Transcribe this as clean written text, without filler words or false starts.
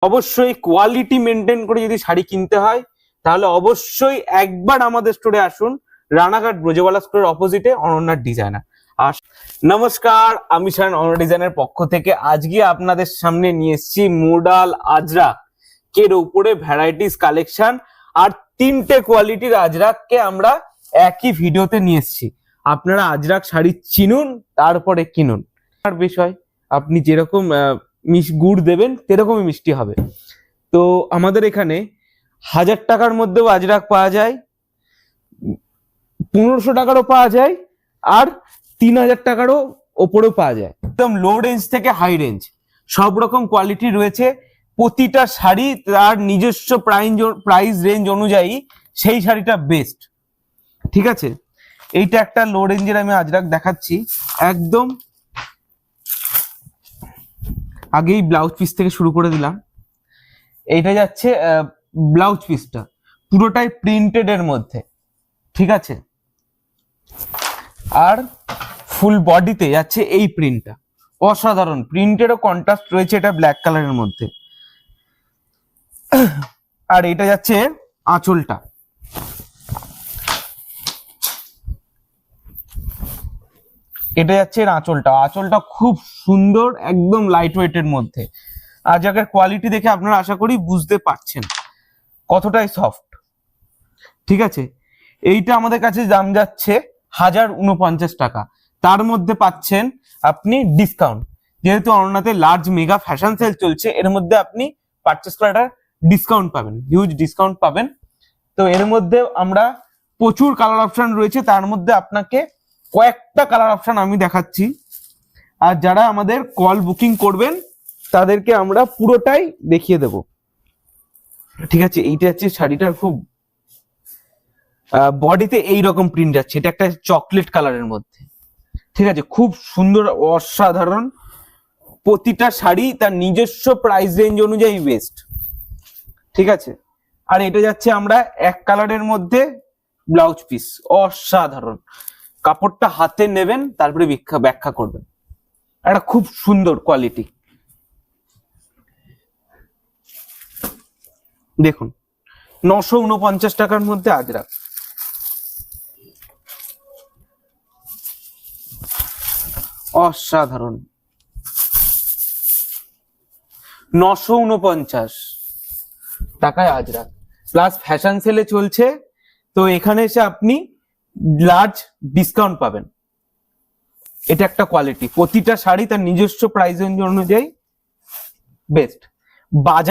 অবশ্যই quality maintain করে যদি শাড়ি কিনতে হয় তাহলে অবশ্যই একবার আমাদের স্টোরে আসুন, রানাঘাট ব্রজবালা স্টোরের অপোজিটে অনন্যার ডিজাইনার। আর নমস্কার, আমি শায়ন অনন্যা ডিজাইনের পক্ষ থেকে আজকে আপনাদের সামনে নিয়ে এসেছি মোডাল আজরাকের উপরে ভ্যারাইটিস কালেকশন আর 3টে কোয়ালিটির আজরাককে আমরা একই ভিডিওতে নিয়ে এসেছি। আপনারা আজরাক শাড়ি চিনুন, তারপরে কিনুন। আর বিষয় আপনি যেরকম গুড় দেবেন সেরকমই মিষ্টি হবে। তো আমাদের এখানে 1000 টাকার মধ্যেও আজরাক পাওয়া যায়, 1500 টাকারও পাওয়া যায়, আর 3000 টাকারও ওপরেও পাওয়া যায়। একদম লো রেঞ্জ থেকে হাই রেঞ্জ সব রকম কোয়ালিটি রয়েছে। প্রতিটা শাড়ি তার নিজস্ব প্রাইস রেঞ্জ অনুযায়ী সেই শাড়িটা বেস্ট। ঠিক আছে, এইটা একটা লো রেঞ্জের আমি আজরাক দেখাচ্ছি। একদম আগেই ব্লাউজ পিস থেকে শুরু করে দিলাম। এইটা যাচ্ছে ব্লাউজ পিসটা পুরোটাই প্রিন্টেড এর মধ্যে, ঠিক আছে। আর ফুল বডিতে যাচ্ছে এই প্রিন্টটা, অসাধারণ প্রিন্টেরও কন্ট্রাস্ট রয়েছে এটা ব্ল্যাক কালারের মধ্যে। আর এটা যাচ্ছে আঁচলটা, এটা যাচ্ছে এর আঁচলটা। আঁচলটা খুব সুন্দর, একদম লাইট ওয়েটের মধ্যে। আজরাকের কোয়ালিটি দেখে আপনারা আশা করি বুঝতে পারছেন কতটাই সফট। ঠিক আছে, এইটা আমাদের কাছে দাম যাচ্ছে 1049 টাকা। তার মধ্যে পাচ্ছেন আপনি ডিসকাউন্ট, যেহেতু অনন্যাতে লার্জ মেগা ফ্যাশন সেল চলছে, এর মধ্যে আপনি পারচেস করে একটা ডিসকাউন্ট পাবেন, হিউজ ডিসকাউন্ট পাবেন। তো এর মধ্যে আমরা প্রচুর কালার অপশন রয়েছে, তার মধ্যে আপনাকে কয়েকটা কালার অপশন আমি দেখাচ্ছি। আর যারা আমাদের কল বুকিং করবেন তাদেরকে আমরা পুরোটাই দেখিয়ে দেব। ঠিক আছে, এইটা হচ্ছে শাড়িটার খুব বডিতে এইরকম প্রিন্ট যাচ্ছে, এটা একটা চকলেট কালারের মধ্যে। ঠিক আছে, খুব সুন্দর, অসাধারণ। প্রতিটা শাড়ি তার নিজস্ব প্রাইস রেঞ্জ অনুযায়ী বেস্ট। ঠিক আছে, আর এটা যাচ্ছে আমরা এক কালারের মধ্যে ব্লাউজ পিস, অসাধারণ। কাপড়টা হাতে নেবেন, তারপরে ব্যাখ্যা করবেন। একটা খুব সুন্দর কোয়ালিটি, দেখুন 949 টাকার মধ্যে আজরাক। অসাধারণ, 949 টাকায় আজরাক, প্লাস ফ্যাশন সেলে চলছে। তো এখানে এসে আপনি লার্জ ডিসকাউন্ট পাবেন। এটা একটা কোয়ালিটি, প্রতিটা শাড়ি তার নিজস্ব প্রাইস রেঞ্জ অনুযায়ী বেস্ট। বাজার